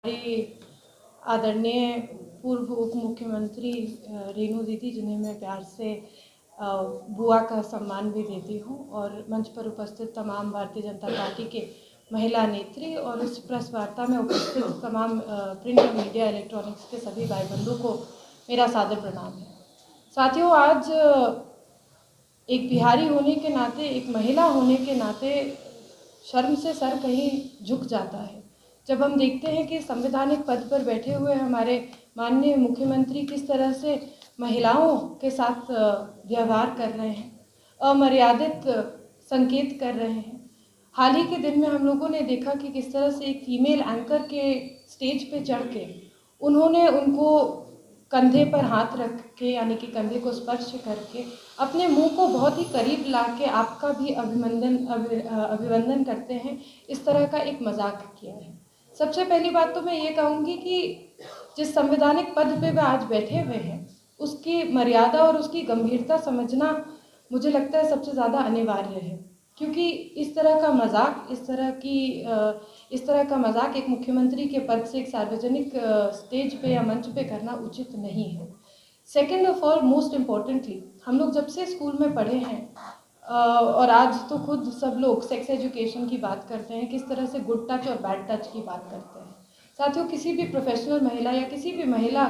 हमारी आदरणीय पूर्व उप मुख्यमंत्री रेणु दीदी, जिन्हें मैं प्यार से बुआ का सम्मान भी देती हूँ, और मंच पर उपस्थित तमाम भारतीय जनता पार्टी के महिला नेत्री और इस प्रेस वार्ता में उपस्थित तमाम प्रिंट मीडिया इलेक्ट्रॉनिक्स के सभी भाई बंधु को मेरा सादर प्रणाम है। साथियों, आज एक बिहारी होने के नाते, एक महिला होने के नाते शर्म से सर कहीं झुक जाता है जब हम देखते हैं कि संवैधानिक पद पर बैठे हुए हमारे माननीय मुख्यमंत्री किस तरह से महिलाओं के साथ व्यवहार कर रहे हैं, अमर्यादित संकेत कर रहे हैं। हाल ही के दिन में हम लोगों ने देखा कि किस तरह से एक फीमेल एंकर के स्टेज पे चढ़ के उन्होंने उनको कंधे पर हाथ रख के, यानी कि कंधे को स्पर्श करके, अपने मुंह को बहुत ही करीब ला के आपका भी अभिवंदन करते हैं, इस तरह का एक मजाक किया है। सबसे पहली बात तो मैं ये कहूँगी कि जिस संवैधानिक पद पे वे आज बैठे हुए हैं, उसकी मर्यादा और उसकी गंभीरता समझना मुझे लगता है सबसे ज़्यादा अनिवार्य है, क्योंकि इस तरह का मजाक, इस तरह का मजाक एक मुख्यमंत्री के पद से एक सार्वजनिक स्टेज पे या मंच पे करना उचित नहीं है। Second of all, most importantly, हम लोग जब से स्कूल में पढ़े हैं और आज तो खुद सब लोग सेक्स एजुकेशन की बात करते हैं, किस तरह से गुड टच और बैड टच की बात करते हैं। साथियों, किसी भी प्रोफेशनल महिला या किसी भी महिला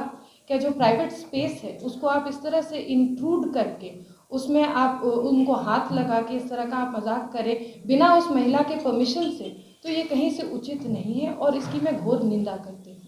का जो प्राइवेट स्पेस है, उसको आप इस तरह से इंट्रूड करके उसमें आप उनको हाथ लगा के इस तरह का आप मजाक करें बिना उस महिला के परमिशन से, तो ये कहीं से उचित नहीं है और इसकी मैं घोर निंदा करती हूँ।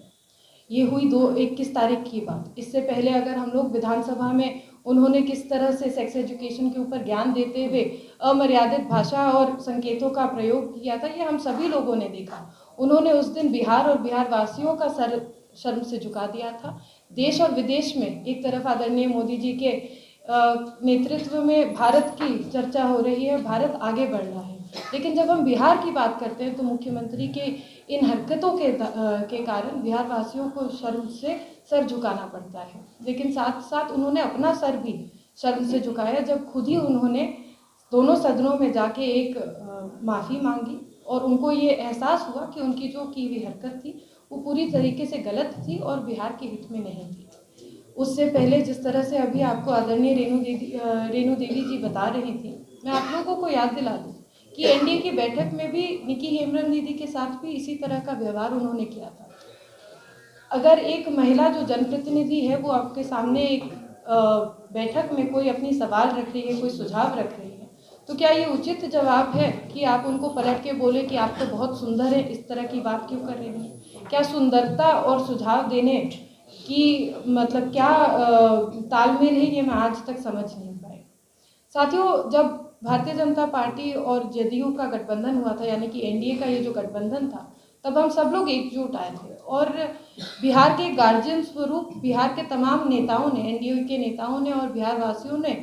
ये हुई 21 तारीख की बात। इससे पहले अगर हम लोग विधानसभा में उन्होंने किस तरह से सेक्स एजुकेशन के ऊपर ज्ञान देते हुए अमर्यादित भाषा और संकेतों का प्रयोग किया था, ये हम सभी लोगों ने देखा। उन्होंने उस दिन बिहार और बिहार वासियों का सर शर्म से झुका दिया था। देश और विदेश में एक तरफ आदरणीय मोदी जी के नेतृत्व में भारत की चर्चा हो रही है, भारत आगे बढ़ रहा है, लेकिन जब हम बिहार की बात करते हैं तो मुख्यमंत्री के इन हरकतों के कारण बिहार वासियों को शर्म से सर झुकाना पड़ता है। लेकिन साथ साथ उन्होंने अपना सर भी शर्म से झुकाया जब खुद ही उन्होंने दोनों सदनों में जाके एक माफ़ी मांगी और उनको ये एहसास हुआ कि उनकी जो की हुई हरकत थी वो पूरी तरीके से गलत थी और बिहार के हित में नहीं थी। उससे पहले जिस तरह से अभी आपको आदरणीय रेणु देवी जी बता रही थी, मैं आप लोगों को याद दिला दूँ कि एनडीए की बैठक में भी निकी हेम्ब्रम दीदी के साथ भी इसी तरह का व्यवहार उन्होंने किया था। अगर एक महिला जो जनप्रतिनिधि है वो आपके सामने एक बैठक में कोई अपनी सवाल रख रही है, कोई सुझाव रख रही है, तो क्या ये उचित जवाब है कि आप उनको पलट के बोले कि आप तो बहुत सुंदर है, इस तरह की बात क्यों कर रही हैं? क्या सुंदरता और सुझाव देने की मतलब क्या तालमेल है, ये मैं आज तक समझ नहीं पाई। साथियों, जब भारतीय जनता पार्टी और जदयू का गठबंधन हुआ था, यानी कि एनडीए का ये जो गठबंधन था, तब हम सब लोग एकजुट आए थे और बिहार के गार्जियन स्वरूप बिहार के तमाम नेताओं ने, एनडीए के नेताओं ने और बिहार वासियों ने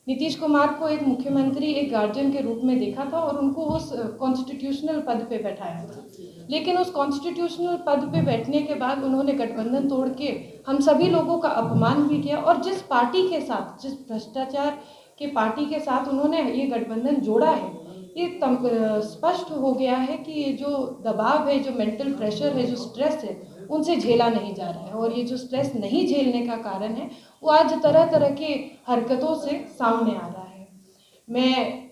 नीतीश कुमार को एक मुख्यमंत्री, एक गार्जियन के रूप में देखा था और उनको उस कॉन्स्टिट्यूशनल पद पे बैठाया था। लेकिन उस कॉन्स्टिट्यूशनल पद पे बैठने के बाद उन्होंने गठबंधन तोड़ के हम सभी लोगों का अपमान भी किया और जिस पार्टी के साथ, जिस भ्रष्टाचार के पार्टी के साथ उन्होंने ये गठबंधन जोड़ा है, ये स्पष्ट हो गया है कि ये जो दबाव है, जो मेंटल प्रेशर है, जो स्ट्रेस है, उनसे झेला नहीं जा रहा है और ये जो स्ट्रेस नहीं झेलने का कारण है वो आज तरह तरह की हरकतों से सामने आ रहा है। मैं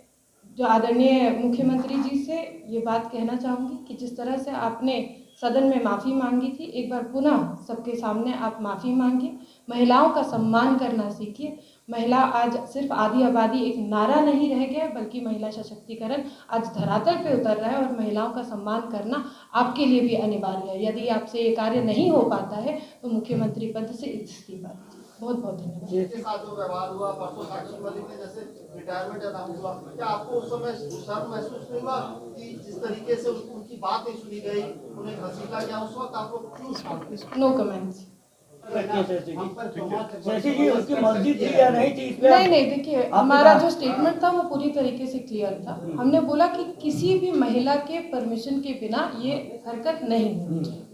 जो आदरणीय मुख्यमंत्री जी से ये बात कहना चाहूँगी कि जिस तरह से आपने सदन में माफ़ी मांगी थी, एक बार पुनः सबके सामने आप माफ़ी मांगिए, महिलाओं का सम्मान करना सीखिए। महिला आज सिर्फ आधी आबादी एक नारा नहीं रह गया, बल्कि महिला सशक्तिकरण आज धरातल पे उतर रहा है और महिलाओं का सम्मान करना आपके लिए भी अनिवार्य है। यदि आपसे ये कार्य नहीं हो पाता है तो मुख्यमंत्री पद से इस्तीफा दीजिए। बहुत बहुत धन्यवाद। जिसके साथ जो व्यवहार हुआ परसों साक्षी मलिक ने जैसे रिटायरमेंट अनाउंस हुआ, क्या आपको उस समय शर्म महसूस नहीं हुआ कि जिस तरीके से उनकी बात नहीं सुनी गई, उन्हें घसीटा गया, उस वक्त आपको क्यों? No comments. नहीं, देखिए, हमारा जो स्टेटमेंट था वो पूरी तरीके से क्लियर था। हमने बोला कि किसी भी महिला के परमिशन के बिना ये हरकत नहीं होनी चाहिए,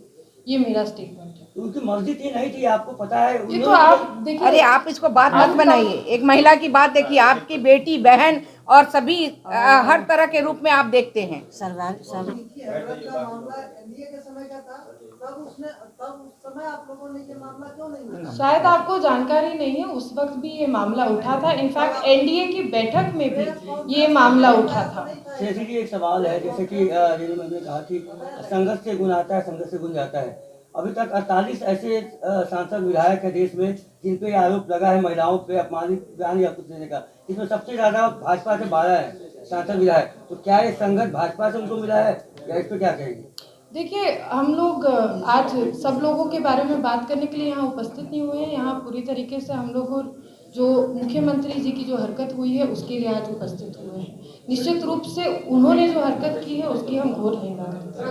ये मेरा स्टेटमेंट है। उनकी मर्जी थी, नहीं थी, आपको पता है। ये तो आप देखिए, अरे आप इसको बात मत बनाइए, एक महिला की बात देखिए, आपकी बेटी, बहन और सभी हर तरह के रूप में आप देखते हैं। हजरत का मामला एनडीए के समय का था, तब उस समय आप लोगों ने ये मामला क्यों नहीं उठाया? शायद आपको जानकारी नहीं है, उस वक्त भी ये मामला उठा था। इनफैक्ट एनडीए की बैठक में भी ये मामला उठा था। जैसे कि एक सवाल है, जैसे कि रेणु मैम ने कहा कि संघर्ष से गुण आता है, संघर्ष से गुण जाता है। अभी तक 48 ऐसे सांसद विधायक है देश में जिन पे आरोप लगा है महिलाओं पे अपमानित बयान या कुछ देने का, इसमें सबसे ज्यादा भाजपा से 12 है सांसद विधायक। तो क्या ये संघर्ष भाजपा से उनको मिला है या इस पे क्या कहेंगे? देखिए, हम लोग आज सब लोगों के बारे में बात करने के लिए यहाँ उपस्थित नहीं हुए हैं। यहाँ पूरी तरीके से हम लोग जो मुख्यमंत्री जी की जो हरकत हुई है उसके लिए आज उपस्थित हुए हैं। निश्चित रूप से उन्होंने जो हरकत की है उसकी हम घोर निंदा करते हैं।